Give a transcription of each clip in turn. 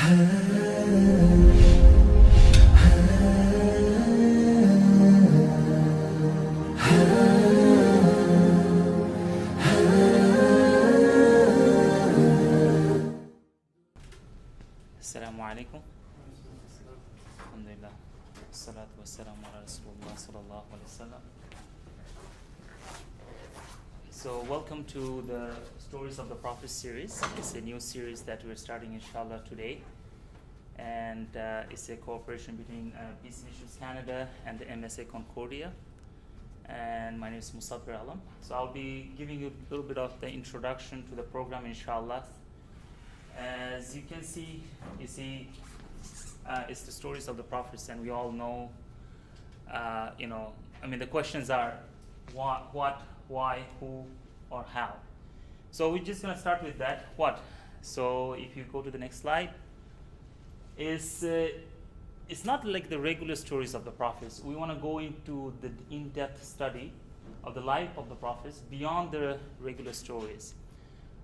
Assalamu alaikum. Alhamdulillah. Salatu wassalamu ala Rasulullah sallallahu alaihi wasallam. So welcome to the Stories of the Prophet series. It's a new series that we're starting inshallah today. And it's a cooperation between Peace Missions Canada and the MSA Concordia. And my name is Musafir Alam. So I'll be giving you a little bit of the introduction to the program inshallah. As you can see, it's the stories of the prophets, and we all know, the questions are what, why, who, or how. So we're just going to start with that, what. So if you go to the next slide, it's not like the regular stories of the prophets. We want to go into the in-depth study of the life of the prophets beyond the regular stories.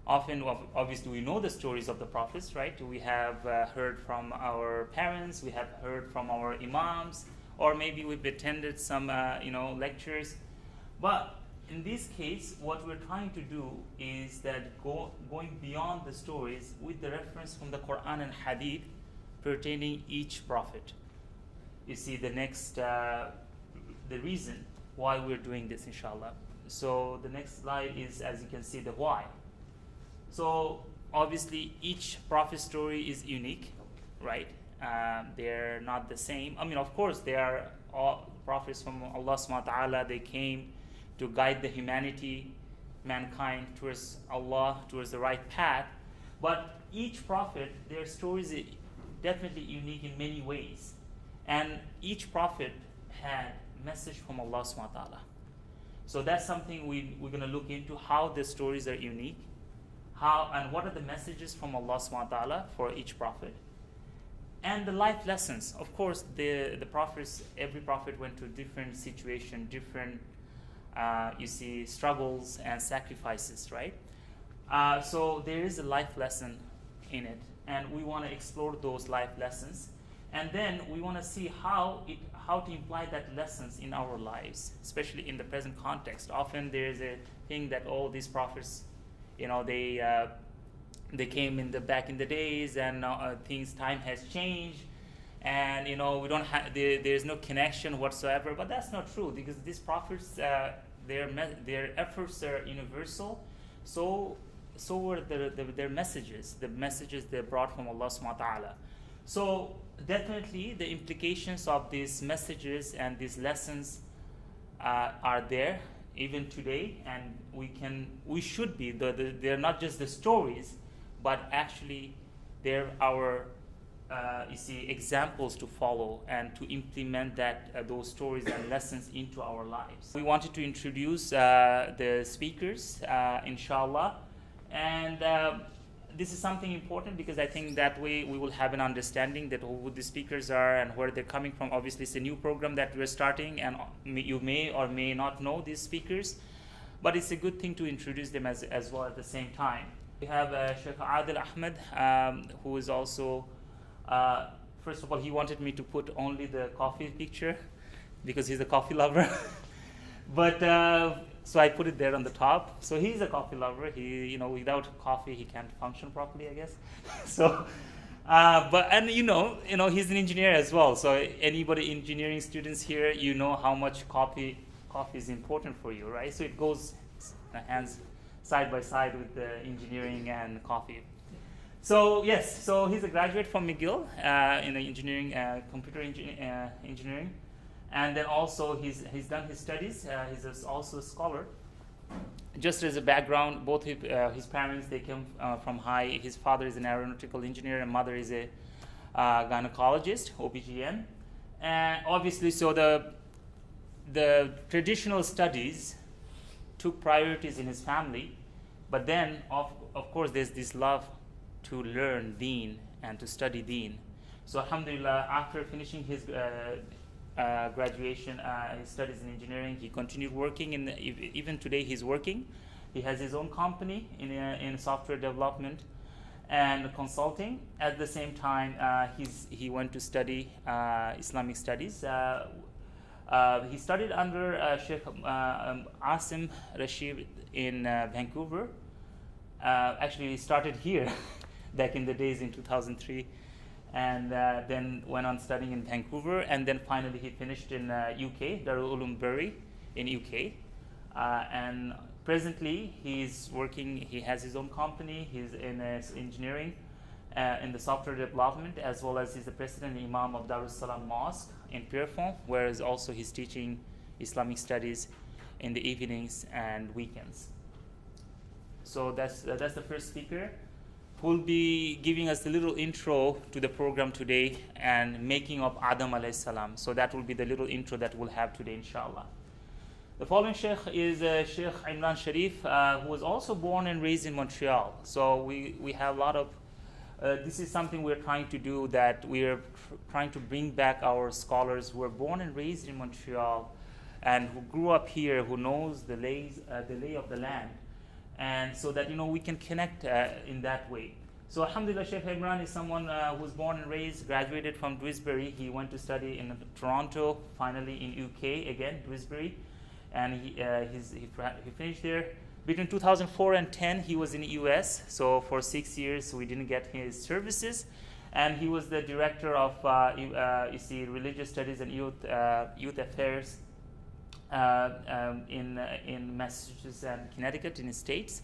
Often, obviously, we know the stories of the prophets, right? We have heard from our parents, we have heard from our imams, or maybe we've attended some, lectures. But in this case, what we're trying to do is that going beyond the stories with the reference from the Quran and Hadith pertaining each prophet. You see, the next, the reason why we're doing this, inshallah. So the next slide is, as you can see, the why. So obviously each prophet story is unique, right? They're not the same. Of course, they are all prophets from Allah subhanahu wa ta'ala. They came to guide the mankind towards Allah, towards the right path. But each prophet, their stories are definitely unique in many ways. And each prophet had a message from Allah subhanahu wa ta'ala. So that's something we're going to look into, how the stories are unique. How and what are the messages from Allah subhanahu wa ta'ala for each prophet, and the life lessons. Of course, the prophets, every prophet went to different situation, different struggles and sacrifices, right? So there is a life lesson in it, and we want to explore those life lessons, and then we want to see how to imply that lessons in our lives, especially in the present context. Often there is a thing that all these prophets, they came back in the days, and time has changed, and we don't have there's no connection whatsoever. But that's not true, because these prophets, their efforts are universal. So were their messages, the messages they brought from Allah subhanahu wa ta'ala. So definitely the implications of these messages and these lessons are there even today, and we should be. They're not just the stories, but actually they're our examples to follow and to implement those stories and lessons into our lives. We wanted to introduce the speakers, inshallah, and this is something important, because I think that way we will have an understanding that who the speakers are and where they're coming from. Obviously, it's a new program that we're starting, and you may or may not know these speakers, but it's a good thing to introduce them as well at the same time. We have Sheikh Adil Ahmad, who is also, first of all, he wanted me to put only the coffee picture because he's a coffee lover. But so I put it there on the top. So he's a coffee lover. He, without coffee, he can't function properly, I guess. So, he's an engineer as well. So anybody engineering students here, how much coffee is important for you, right? So it goes hands side by side with the engineering and coffee. So yes, so he's a graduate from McGill in engineering, computer engineering. And then also he's done his studies. He's also a scholar. Just as a background, both his parents, they came from high. His father is an aeronautical engineer, and mother is a gynecologist, OBGYN. And obviously, so the traditional studies took priorities in his family. But then, of course, there's this love to learn Deen and to study Deen. So alhamdulillah, after finishing his graduation, his studies in engineering, he continued working, even today he's working. He has his own company in software development, and consulting. At the same time, he went to study Islamic studies. He studied under Sheikh Asim Rashid in Vancouver. Actually, he started here back in the days in 2003, and then went on studying in Vancouver, and then finally he finished in UK, Darul Uloom Bury in UK. And presently he's working, he has his own company, he's in engineering, in the software development, as well as he's the president and imam of Alayhi Salam Mosque in Pierrefonds, whereas also he's teaching Islamic studies in the evenings and weekends. So that's the first speaker, who will be giving us a little intro to the program today and making of Adam alayhi salam. So that will be the little intro that we'll have today, inshallah. The following sheikh is Sheikh Imran Sharif, who was also born and raised in Montreal. So we have a lot of, this is something we're trying to do, that we're trying to bring back our scholars who were born and raised in Montreal and who grew up here, who knows the lay of the land, and so that we can connect in that way. So alhamdulillah, Sheikh Imran is someone who was born and raised, graduated from Dewsbury. He went to study in Toronto, finally in UK again, Dewsbury. And he finished there. Between 2004 and 10, he was in the US. So for 6 years, we didn't get his services. And he was the director of, religious studies and youth affairs in Massachusetts and Connecticut in the States.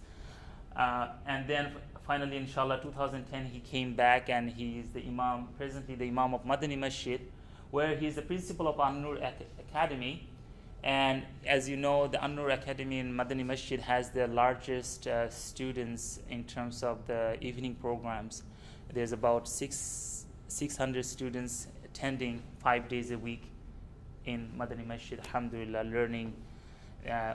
And then finally, inshallah, 2010, he came back, and he is the imam, presently the imam of Madani Masjid, where he is the principal of An-Nur Academy. And as you know, the An-Nur Academy in Madani Masjid has the largest students in terms of the evening programs. There's about 600 students attending 5 days a week in Madani Masjid, alhamdulillah, learning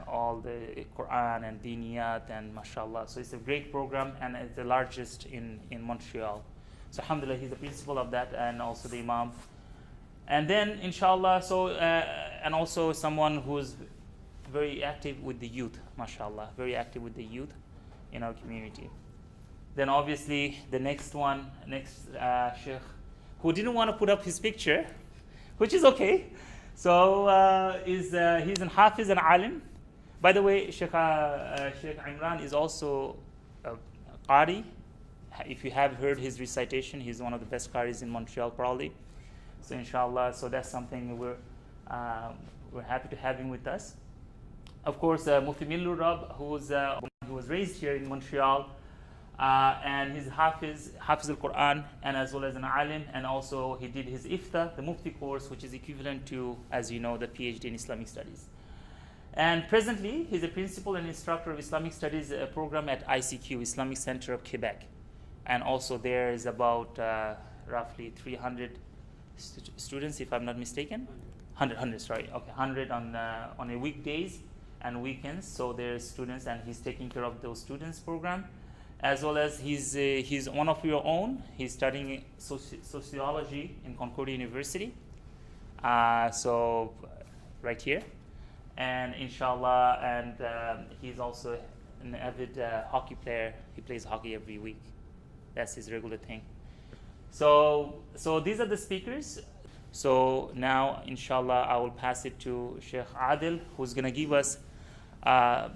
all the Quran and Diniyat and mashallah. So it's a great program, and it's the largest in Montreal. So alhamdulillah, he's the principal of that and also the imam. And then, inshallah, and also someone who's very active with the youth, mashallah, very active with the youth in our community. Then obviously, the next sheikh, who didn't want to put up his picture, which is okay. So he's an Hafiz and Alim. By the way, Sheikh Imran is also a Qari. If you have heard his recitation, he's one of the best Qaris in Montreal, probably. So inshallah, so that's something we're happy to have him with us. Of course, Mufti Millu Rab, who was raised here in Montreal, and he's Hafiz al-Quran, and as well as an Alim, and also he did his Ifta, the Mufti course, which is equivalent to, as you know, the PhD in Islamic Studies. And presently, he's a principal and instructor of Islamic Studies program at ICQ, Islamic Center of Quebec. And also there is about roughly 300 students, if I'm not mistaken. 100 on a weekdays and weekends. So there's students, and he's taking care of those students program, as well as he's one of your own. He's studying sociology in Concordia University. So right here, and inshallah, and he's also an avid hockey player. He plays hockey every week. That's his regular thing. So these are the speakers. So now, inshallah, I will pass it to Sheikh Adil, who's going to give us the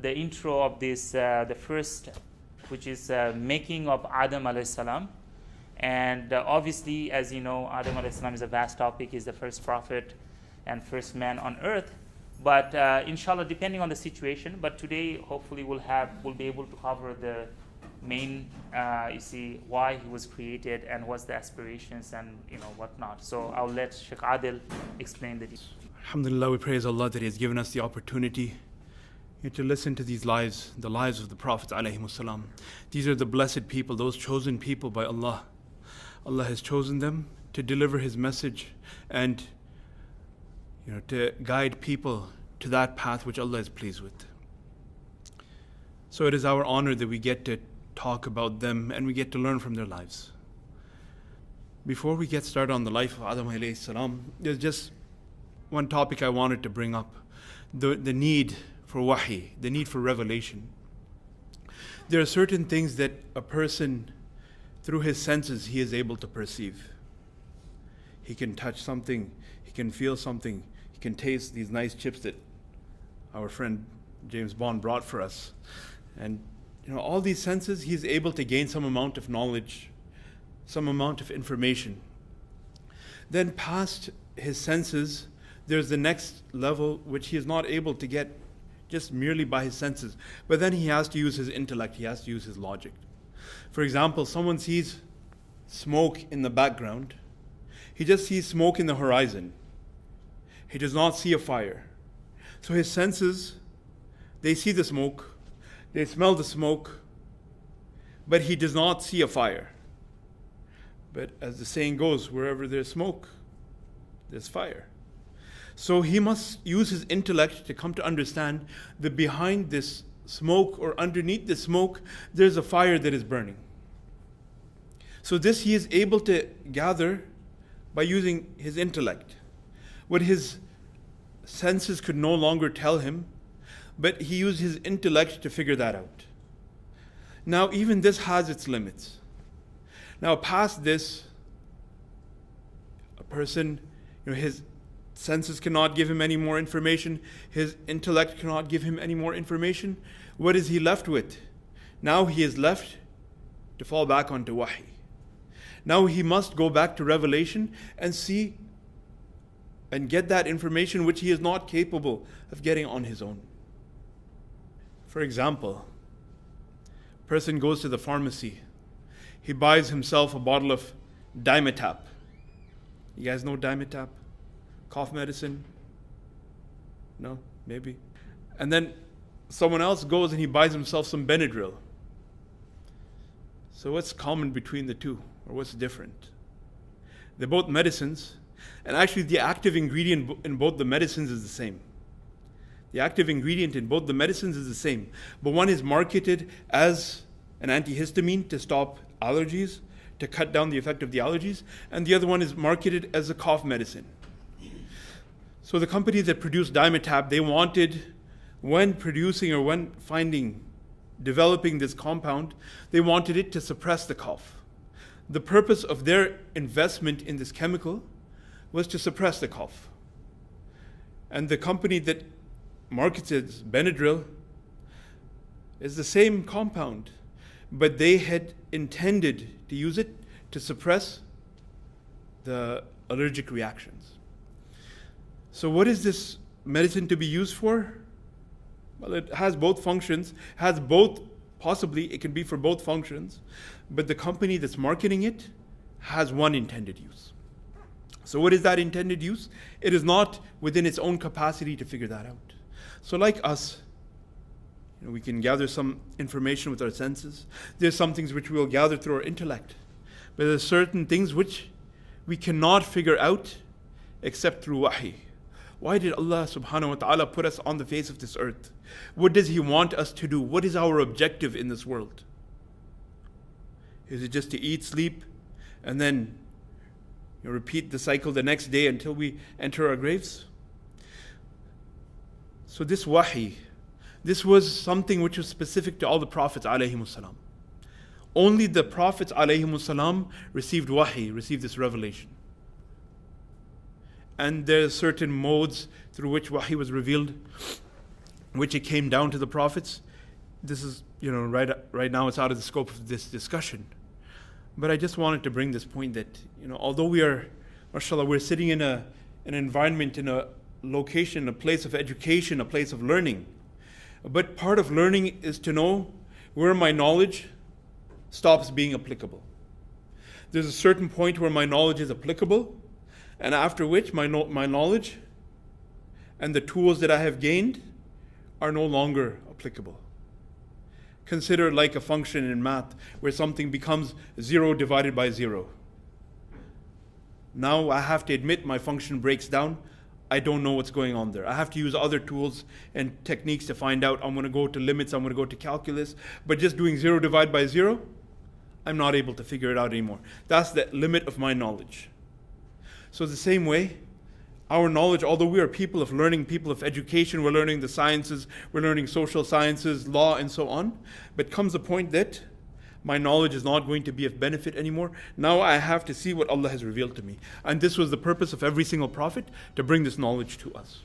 intro of this, the first, which is making of Adam alayhi salam. And obviously, as you know, Adam alayhi salam is a vast topic. He's the first prophet and first man on earth. But inshallah, depending on the situation. But today, hopefully, we'll be able to cover the main, why he was created and what's the aspirations and whatnot. So I'll let Sheikh Adil explain the details. Alhamdulillah, we praise Allah that He has given us the opportunity to listen to these lives, the lives of the Prophets Alayhi Salam. These are the blessed people, those chosen people by Allah. Allah has chosen them to deliver His message and to guide people to that path which Allah is pleased with. So it is our honor that we get to talk about them and we get to learn from their lives. Before we get started on the life of Adam alayhi salam, there's just one topic I wanted to bring up, the need for wahi, the need for revelation. There are certain things that a person through his senses, he is able to perceive. He can touch something, he can feel something, he can taste these nice chips that our friend James Bond brought for us. And all these senses, he's able to gain some amount of knowledge, some amount of information. Then past his senses, there's the next level which he is not able to get just merely by his senses. But then he has to use his intellect, he has to use his logic. For example, someone sees smoke in the background. He just sees smoke in the horizon. He does not see a fire. So his senses, they see the smoke, they smell the smoke, but he does not see a fire. But as the saying goes, wherever there's smoke, there's fire. So he must use his intellect to come to understand that behind this smoke or underneath the smoke, there's a fire that is burning. So this he is able to gather by using his intellect. What his senses could no longer tell him, but he used his intellect to figure that out. Now even this has its limits. Now past this, a person, his senses cannot give him any more information, his intellect cannot give him any more information. What is he left with? Now he is left to fall back onto wahi. Now he must go back to revelation and see and get that information which he is not capable of getting on his own. For example, a person goes to the pharmacy. He buys himself a bottle of Dimetap. You guys know Dimetap? Cough medicine? No? Maybe. And then someone else goes and he buys himself some Benadryl. So what's common between the two? Or what's different? They're both medicines, and actually the active ingredient in both the medicines is the same. The active ingredient in both the medicines is the same, but one is marketed as an antihistamine to stop allergies, to cut down the effect of the allergies, and the other one is marketed as a cough medicine. So the company that produced Dimetap, they wanted, when producing or when developing this compound, they wanted it to suppress the cough. The purpose of their investment in this chemical was to suppress the cough. And the company that markets it, Benadryl, is the same compound, but they had intended to use it to suppress the allergic reactions. So what is this medicine to be used for? Well, it has both functions, possibly it can be for both functions, but the company that's marketing it has one intended use. So what is that intended use? It is not within its own capacity to figure that out. So like us, we can gather some information with our senses. There's some things which we will gather through our intellect. But there's certain things which we cannot figure out except through wahi. Why did Allah subhanahu wa ta'ala put us on the face of this earth? What does He want us to do? What is our objective in this world? Is it just to eat, sleep, and then repeat the cycle the next day until we enter our graves? So this wahi, this was something which was specific to all the prophets alayhimus salam. Only the prophets alayhimus salam received wahi, received this revelation. And there are certain modes through which wahi was revealed, which it came down to the prophets. This is, right now it's out of the scope of this discussion. But I just wanted to bring this point that, although we are, mashallah, we're sitting in an environment, in a location, a place of education, a place of learning. But part of learning is to know where my knowledge stops being applicable. There's a certain point where my knowledge is applicable, and after which my knowledge and the tools that I have gained are no longer applicable. Consider like a function in math where something becomes 0 divided by 0. Now I have to admit my function breaks down. I don't know what's going on there. I have to use other tools and techniques to find out. I'm going to go to limits, I'm going to go to calculus. But just doing 0 divided by 0, I'm not able to figure it out anymore. That's the limit of my knowledge. So the same way, our knowledge, although we are people of learning, people of education, we're learning the sciences, we're learning social sciences, law, and so on, but comes a point that my knowledge is not going to be of benefit anymore. Now I have to see what Allah has revealed to me. And this was the purpose of every single prophet, to bring this knowledge to us.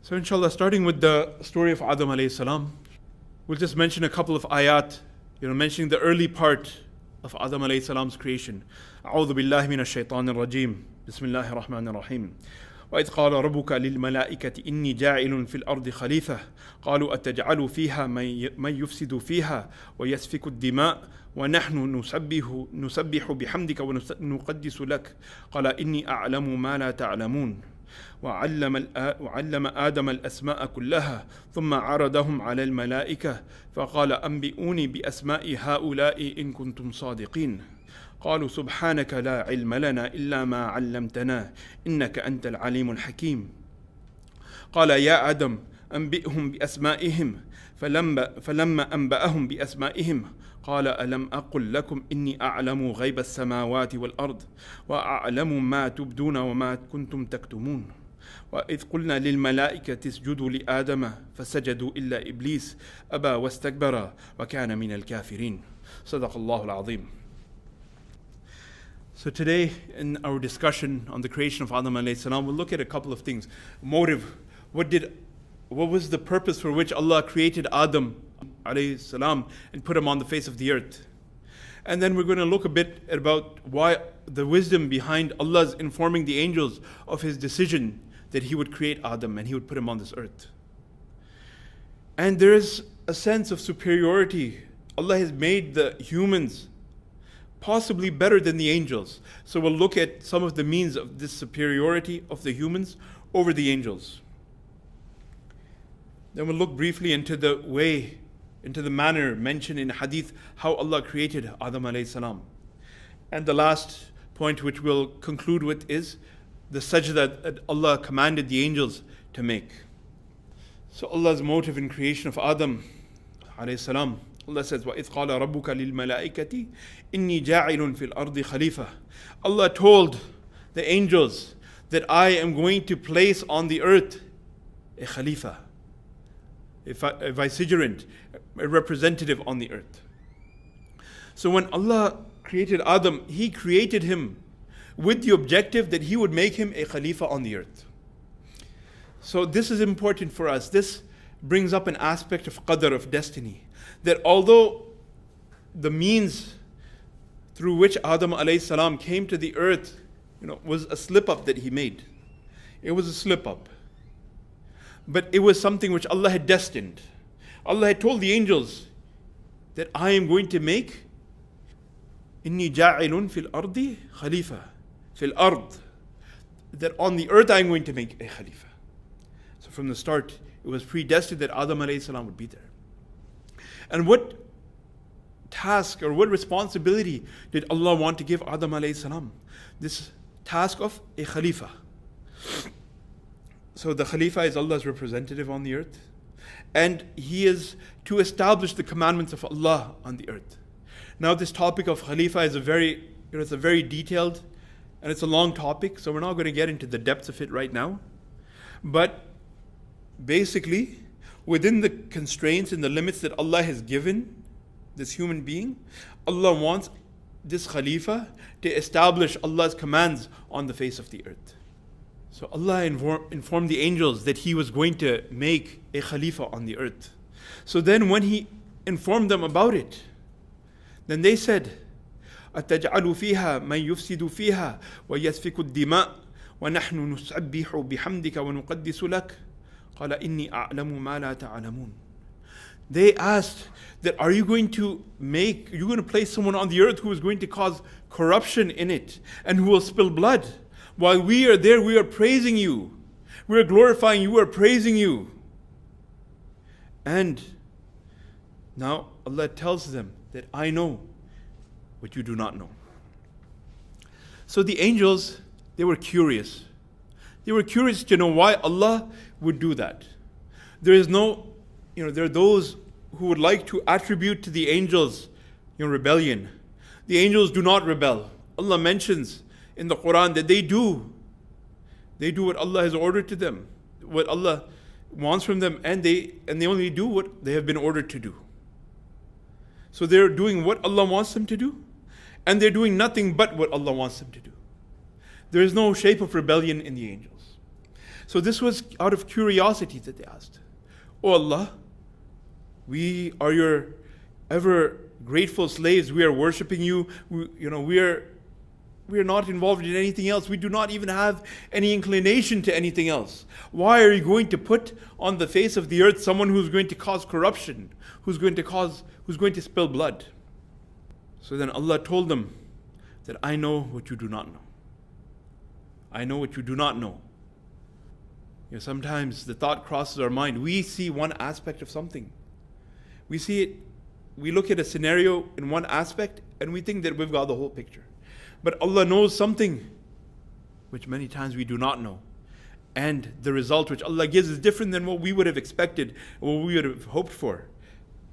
So inshallah, starting with the story of Adam alayhi salam, we'll just mention a couple of ayat, mentioning the early part of Adam alayhi salam's creation. أعوذ بالله من الشيطان الرجيم بسم الله الرحمن الرحيم وإذ قال ربك للملائكة إني جاعل في الأرض خليفة قالوا أتجعل فيها من يفسد فيها ويسفك الدماء ونحن نسبح بحمدك ونقدس لك قال إني أعلم ما لا تعلمون وعلم آدم الأسماء كلها ثم عرضهم على الملائكة فقال أنبئوني بأسماء هؤلاء إن كنتم صادقين قالوا سبحانك لا علم لنا إلا ما علمتنا إنك أنت العليم الحكيم قال يا آدم أنبئهم بأسمائهم فلما أنبأهم بأسمائهم قال ألم أقل لكم إني أعلم غيب السماوات والأرض وأعلم ما تبدون وما كنتم تكتمون وإذ قلنا للملائكة اسجدوا لآدم فسجدوا إلا إبليس أبى واستكبر وكان من الكافرين صدق الله العظيم. So today, in our discussion on the creation of Adam alayhi salam, we'll look at a couple of things. Motive. What was the purpose for which Allah created Adam alayhi salam and put him on the face of the earth? And then we're going to look a bit about why the wisdom behind Allah's informing the angels of His decision that He would create Adam and He would put him on this earth. And there is a sense of superiority. Allah has made the humans possibly better than the angels. So we'll look at some of the means of this superiority of the humans over the angels. Then we'll look briefly into the manner mentioned in hadith, how Allah created Adam alayhi salam. And the last point which we'll conclude with is the sajda that Allah commanded the angels to make. So Allah's motive in creation of Adam alayhi salam, Allah says, وَإِذْ قَالَ رَبُّكَ لِلْمَلَائِكَةِ إِنِّي جَاعِلٌ فِي الْأَرْضِ خَلِيفَةً. Allah told the angels that I am going to place on the earth a khalifa, a vicegerent, a representative on the earth. So when Allah created Adam, He created him with the objective that He would make him a khalifa on the earth. So this is important for us. This brings up an aspect of qadr, of destiny. That although the means through which Adam alayhi salam came to the earth, was a slip-up that he made. It was a slip-up. But it was something which Allah had destined. Allah had told the angels that I am going to make إِنِّي جَاعِلٌ فِي الْأَرْضِ خَلِيفَةً فِي الْأَرْضِ, that on the earth I am going to make a khalifa. So from the start, it was predestined that Adam alayhi salam would be there. And what task or what responsibility did Allah want to give Adam alayhi salam? This task of a khalifa. So the khalifa is Allah's representative on the earth. And he is to establish the commandments of Allah on the earth. Now this topic of khalifa is it's a very detailed and it's a long topic, so we're not going to get into the depths of it right now. But basically, within the constraints and the limits that Allah has given this human being, Allah wants this khalifa to establish Allah's commands on the face of the earth. So Allah informed the angels that He was going to make a khalifa on the earth. So then when He informed them about it, then they said, أَتَجْعَلُ فِيهَا مَنْ يُفْسِدُ فِيهَا وَيَسْفِكُ الدِّمَاء وَنَحْنُ نُسَبِّحُ بِحَمْدِكَ وَنُقَدِّسُ لَكَ قَالَ إِنِّي أَعْلَمُ مَا لَا تَعْلَمُونَ. They asked that, are you going to place someone on the earth who is going to cause corruption in it and who will spill blood? While we are there, we are praising you. We are glorifying you, we are praising you. And now Allah tells them that I know what you do not know. So the angels, they were curious. They were curious to know why Allah would do that. There are those who would like to attribute to the angels rebellion. The angels do not rebel. Allah mentions in the Quran that they do what Allah has ordered to them, what Allah wants from them, and they only do what they have been ordered to do. So they're doing what Allah wants them to do, and they're doing nothing but what Allah wants them to do. There is no shape of rebellion in the angels. So this was out of curiosity that they asked, "Oh Allah, we are your ever grateful slaves. We are worshiping you. We are not involved in anything else. We do not even have any inclination to anything else. Why are you going to put on the face of the earth someone who's going to cause corruption, who's going to spill blood?" So then Allah told them that I know what you do not know. I know what you do not know. Sometimes the thought crosses our mind. We see one aspect of something. We see it, we look at a scenario in one aspect and we think that we've got the whole picture. But Allah knows something which many times we do not know. And the result which Allah gives is different than what we would have expected, or what we would have hoped for.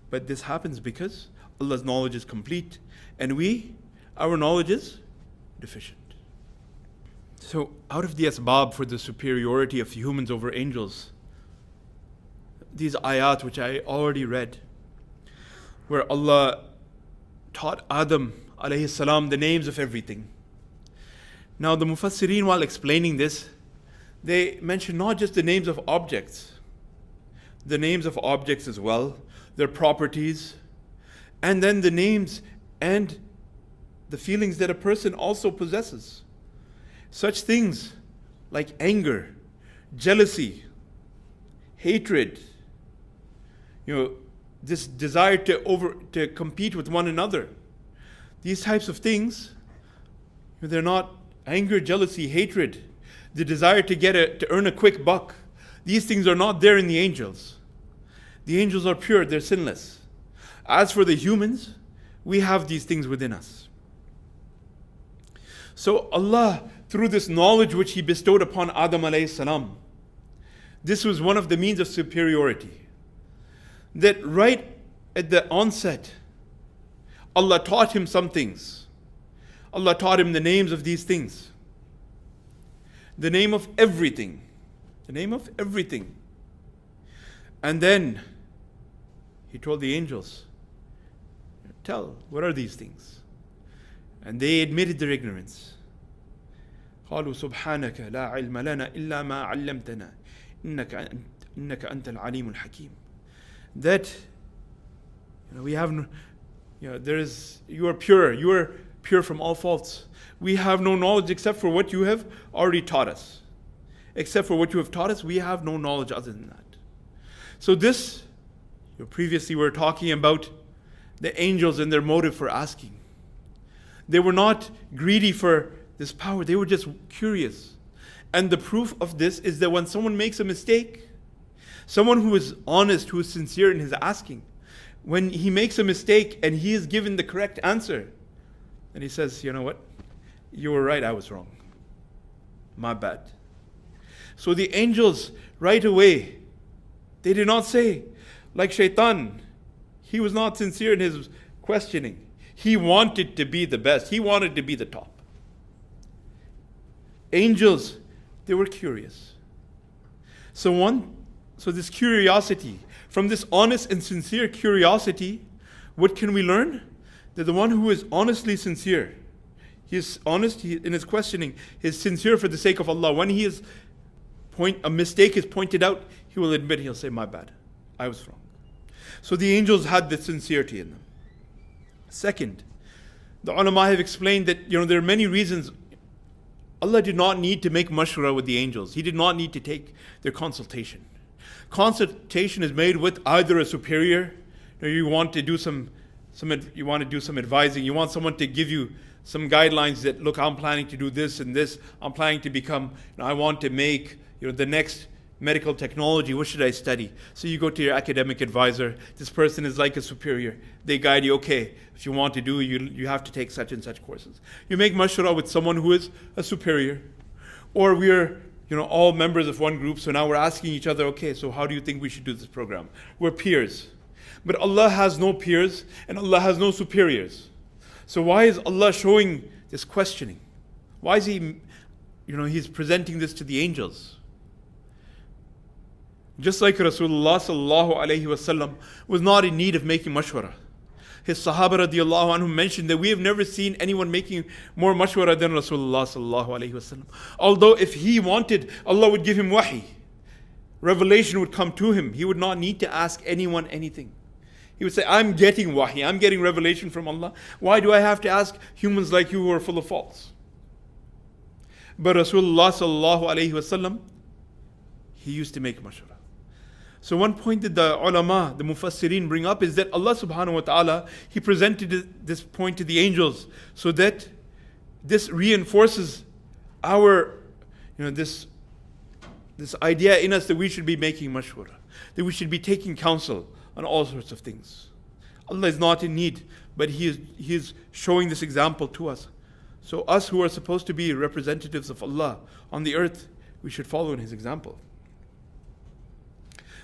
But this happens because Allah's knowledge is complete and our knowledge is deficient. So out of the asbab for the superiority of humans over angels, these ayat which I already read, where Allah taught Adam Alayhi Salam the names of everything. Now the Mufassirin, while explaining this, they mention not just the names of objects, the names of objects as well, their properties, and then the names and the feelings that a person also possesses. Such things like anger, jealousy, hatred, this desire to compete with one another. These types of things, they're not anger, jealousy, hatred, the desire to earn a quick buck. These things are not there in the angels. The angels are pure, they're sinless. As for the humans, we have these things within us. So Allah, through this knowledge which He bestowed upon Adam alayhi salam, this was one of the means of superiority. That right at the onset, Allah taught him some things. Allah taught him the names of these things. The name of everything. The name of everything. And then He told the angels, tell, what are these things? And they admitted their ignorance. قالوا سبحانك لا علم لنا إلا ما علمتنا إنك أنت العليم الحكيم. That we have no, you are pure from all faults. We have no knowledge except for what you have already taught us. Except for what you have taught us, we have no knowledge other than that. So this, previously we were talking about the angels and their motive for asking. They were not greedy for this power, they were just curious. And the proof of this is that when someone makes a mistake, someone who is honest, who is sincere in his asking, when he makes a mistake and he is given the correct answer, and he says, you know what, you were right, I was wrong. My bad. So the angels right away, they did not say, like Shaitan, he was not sincere in his questioning. He wanted to be the best. He wanted to be the top. Angels, they were curious. So this curiosity, from this honest and sincere curiosity, what can we learn? That the one who is honestly sincere, he is honest in his questioning, he is sincere for the sake of Allah. When a mistake is pointed out, he will admit, he'll say, my bad, I was wrong. So the angels had the sincerity in them. Second, the ulama have explained that there are many reasons Allah did not need to make mashwara with the angels. He did not need to take their consultation. Consultation is made with either a superior, you want to do some advising, you want someone to give you some guidelines that, look, I'm planning to do this and this, I'm planning to become, I want to make the next medical technology, what should I study? So you go to your academic advisor, this person is like a superior. They guide you, okay, if you want to do, you have to take such and such courses. You make mashwara with someone who is a superior. Or we're all members of one group, so now we're asking each other, okay, so how do you think we should do this program? We're peers. But Allah has no peers and Allah has no superiors. So why is Allah showing this questioning? Why is He, He's presenting this to the angels? Just like Rasulullah sallallahu alaihi wasallam was not in need of making mashwara. his Sahaba radiallahu anhum mentioned that we have never seen anyone making more mashwara than Rasulullah sallallahu alayhi wasallam. Although if he wanted, Allah would give him wahi. Revelation would come to him. He would not need to ask anyone anything. He would say, I'm getting wahi, I'm getting revelation from Allah. Why do I have to ask humans like you who are full of faults? But Rasulullah sallallahu alayhi wasallam, he used to make mashwara. So one point that the ulama, the mufassirin bring up is that Allah subhanahu wa ta'ala, He presented this point to the angels so that this reinforces our, this idea in us that we should be making mashwara, that we should be taking counsel on all sorts of things. Allah is not in need, but He is showing this example to us. So us who are supposed to be representatives of Allah on the earth, we should follow in His example.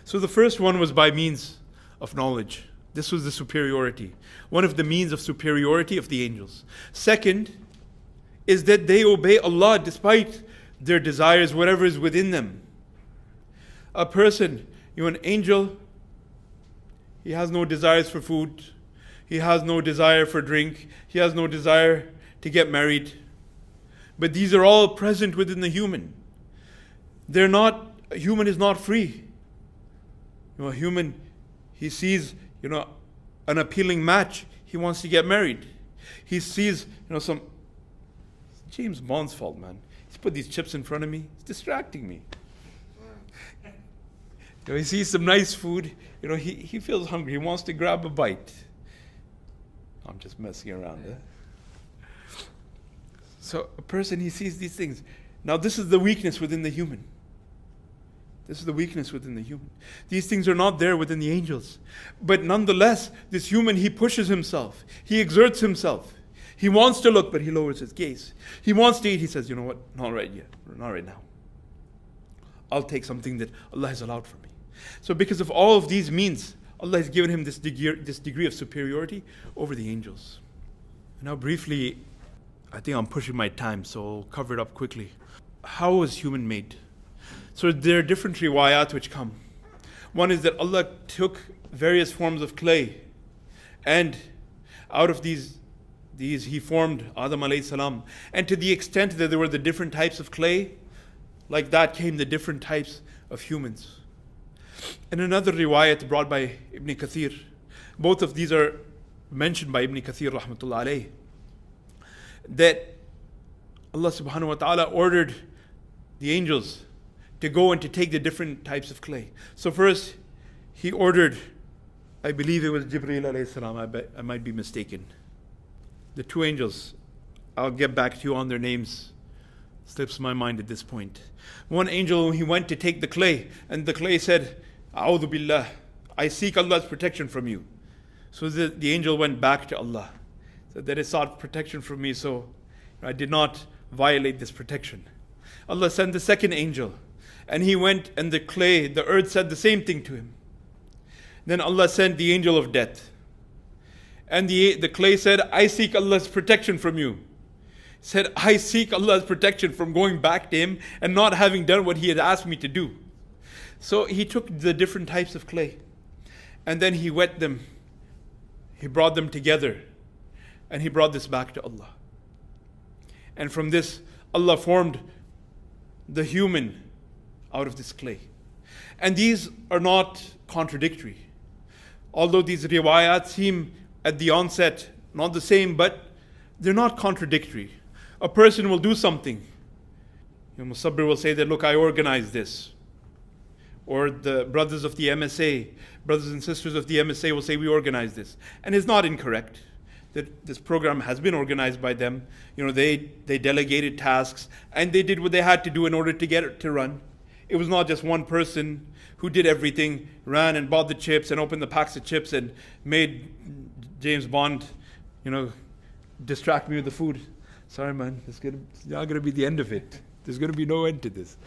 So the first one was by means of knowledge. This was the superiority. One of the means of superiority of the angels. Second is that they obey Allah despite their desires, whatever is within them. A person, an angel, he has no desires for food. He has no desire for drink. He has no desire to get married. But these are all present within the human. A human is not free. A human, he sees, an appealing match. He wants to get married. He sees, some James Bond's fault, man. He's put these chips in front of me. It's distracting me. He sees some nice food. He feels hungry. He wants to grab a bite. I'm just messing around. So a person, he sees these things. Now this is the weakness within the human. This is the weakness within the human. These things are not there within the angels. But nonetheless, this human, he pushes himself. He exerts himself. He wants to look, but he lowers his gaze. He wants to eat. He says, you know what? Not right yet. Not right now. I'll take something that Allah has allowed for me. So because of all of these means, Allah has given him this degree of superiority over the angels. Now briefly, I think I'm pushing my time, so I'll cover it up quickly. How was human made? So there are different riwayat which come. One is that Allah took various forms of clay, and out of these He formed Adam Alayhi Salam. And to the extent that there were the different types of clay, like that came the different types of humans. And another riwayat brought by Ibn Kathir, both of these are mentioned by Ibn Kathir rahmatullah alayh, that Allah subhanahu wa ta'ala ordered the angels to go and to take the different types of clay. So first, He ordered, I believe it was Jibreel alayhi salam, I might be mistaken. The two angels, I'll get back to you on their names, slips my mind at this point. One angel, he went to take the clay, and the clay said, A'udhu billah, I seek Allah's protection from you. So the angel went back to Allah, said that it sought protection from me, so I did not violate this protection. Allah sent the second angel, and he went, and the clay, the earth said the same thing to him. Then Allah sent the angel of death. And the clay said, I seek Allah's protection from you. He said, I seek Allah's protection from going back to Him and not having done what He had asked me to do. So he took the different types of clay, and then he wet them. He brought them together, and he brought this back to Allah. And from this, Allah formed the human out of this clay. And these are not contradictory. Although these riwayat seem at the onset not the same, but they're not contradictory. A person will do something. Musabbir will say that, look, I organized this. Or the brothers of the MSA, brothers and sisters of the MSA will say, we organized this. And it's not incorrect that this program has been organized by them. They delegated tasks, and they did what they had to do in order to get it to run. It was not just one person who did everything, ran and bought the chips and opened the packs of chips and made James Bond, distract me with the food. Sorry, man, it's not going to be the end of it. There's going to be no end to this.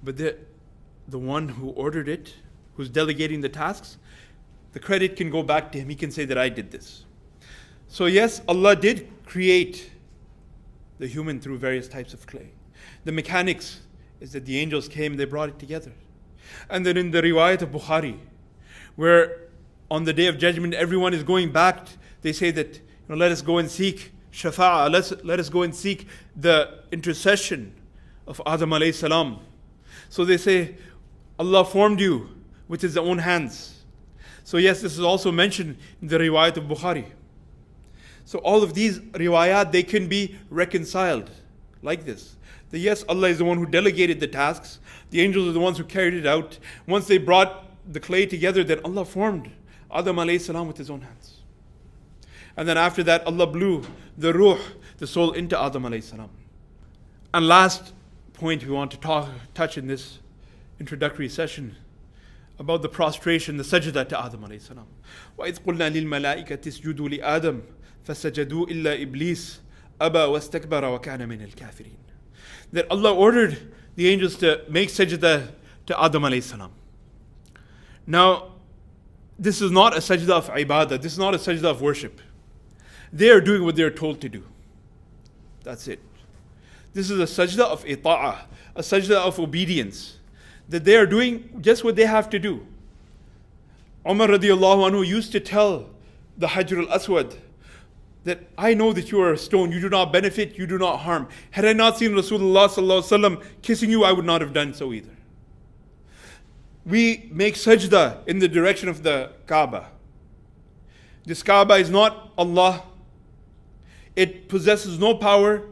But the one who ordered it, who's delegating the tasks, the credit can go back to him. He can say that I did this. So yes, Allah did create the human through various types of clay. The mechanics is that the angels came, they brought it together. And then in the riwayat of Bukhari, where on the day of judgment, everyone is going back. They say that, let us go and seek shafa'ah. Let us go and seek the intercession of Adam alayhi salam. So they say, Allah formed you with His own hands. So yes, this is also mentioned in the riwayat of Bukhari. So all of these riwayat, they can be reconciled like this. That yes, Allah is the one who delegated the tasks. The angels are the ones who carried it out. Once they brought the clay together, then Allah formed Adam alayhi salam with His own hands. And then after that, Allah blew the ruh, the soul, into Adam alayhi salam. And last point we want to touch in this introductory session about the prostration, the sajda to Adam alayhi salam. وَإِذْ قُلْنَا لِلْمَلَائِكَةِ اسْجُدُوا لِآدَمَ فَسَجَدُوا إِلَّا إِبْلِيسَ أَبَى وَاسْتَكْبَرَ وَكَانَ مِنَ الْكَافِرِينَ. That Allah ordered the angels to make sajda to Adam alayhi salam. Now, this is not a sajda of ibadah. This is not a sajda of worship. They are doing what they are told to do. That's it. This is a sajda of ita'ah, a sajda of obedience. That they are doing just what they have to do. Umar radiallahu anhu used to tell the Hajr al-Aswad that I know that you are a stone, you do not benefit, you do not harm. Had I not seen Rasulullah sallallahu alaihi wasallam kissing you, I would not have done so either. We make sajda in the direction of the Kaaba. This Kaaba is not Allah. It possesses no power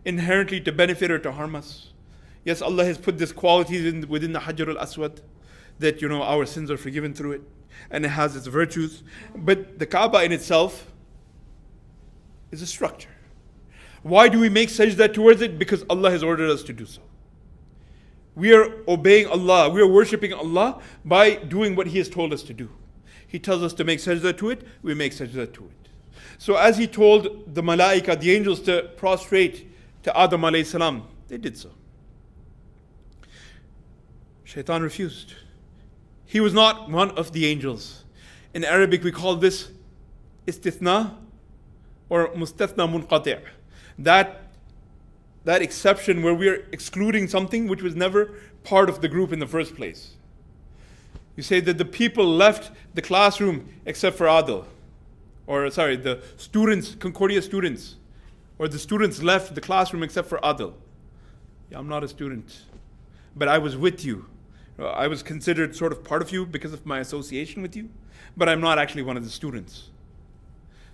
inherently to benefit or to harm us. Yes, Allah has put these qualities within the Hajar al-Aswad that, our sins are forgiven through it. And it has its virtues. But the Kaaba in itself is a structure. Why do we make sajda towards it? Because Allah has ordered us to do so. We are obeying Allah. We are worshipping Allah by doing what He has told us to do. He tells us to make sajda to it. We make sajda to it. So as He told the malaika, the angels, to prostrate to Adam alayhi salam, they did so. Shaitan refused. He was not one of the angels. In Arabic we call this istithna or mustathna munqati'. That exception where we are excluding something which was never part of the group in the first place. You say that the people left the classroom except for Adil. The students, Concordia students. Or the students left the classroom except for Adil. Yeah, I'm not a student. But I was with you. I was considered sort of part of you because of my association with you. But I'm not actually one of the students.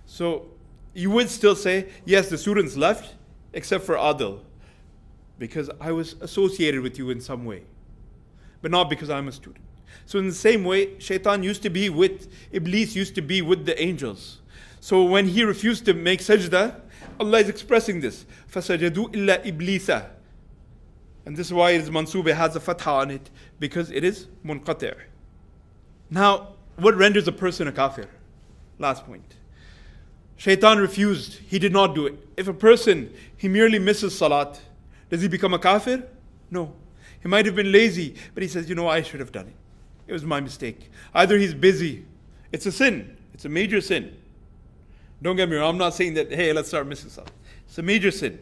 So you would still say, yes, the students left except for Adil. Because I was associated with you in some way. But not because I'm a student. So in the same way, Shaitan used to be with, Iblis used to be with the angels. So when he refused to make sajda, Allah is expressing this. فَسَجَدُوا إِلَّا إِبْلِيسَ. And this is why it is mansub, it has a fatha on it, because it is munqati'. Now, what renders a person a kafir? Last point. Shaitan refused. He did not do it. If a person, he merely misses salat, does he become a kafir? No. He might have been lazy, but he says, I should have done it. It was my mistake. Either he's busy. It's a sin. It's a major sin. Don't get me wrong. I'm not saying that, hey, let's start missing salat. It's a major sin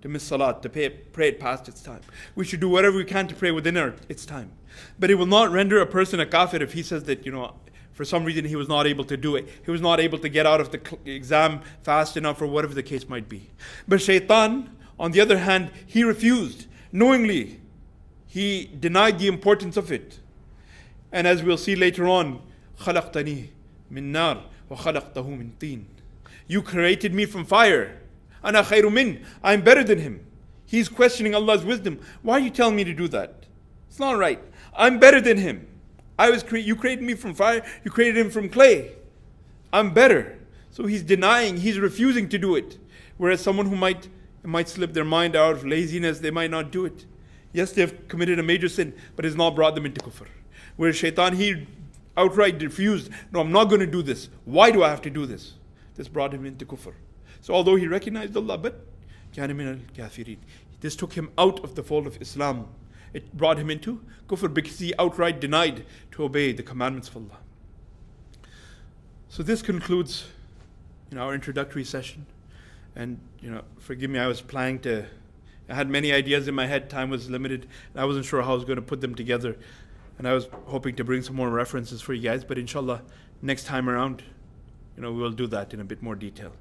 to miss salat, to pray it past its time. We should do whatever we can to pray within its time. But it will not render a person a kafir if he says that, for some reason he was not able to do it. He was not able to get out of the exam fast enough or whatever the case might be. But Shaitan, on the other hand, he refused. Knowingly, he denied the importance of it. And as we'll see later on, خَلَقْتَنِي مِن نَارٍ وَخَلَقْتَهُ مِن طِينٍ. You created me from fire. أَنَا خَيْرٌ مِّنْ. I'm better than him. He's questioning Allah's wisdom. Why are you telling me to do that? It's not right. I'm better than him. You created me from fire. You created him from clay. I'm better. So he's denying. He's refusing to do it. Whereas someone who might slip their mind out of laziness, they might not do it. Yes, they have committed a major sin, but it's not brought them into kufr. Whereas Shaitan, he outright refused. No, I'm not going to do this. Why do I have to do this? This brought him into kufr. So although he recognized Allah, but كَانَ مِنَ الْكَافِرِينَ. This took him out of the fold of Islam. It brought him into kufr because he outright denied to obey the commandments of Allah. So this concludes our introductory session. And forgive me, I had many ideas in my head, time was limited, and I wasn't sure how I was going to put them together. And I was hoping to bring some more references for you guys, but inshallah, next time around, we will do that in a bit more detail.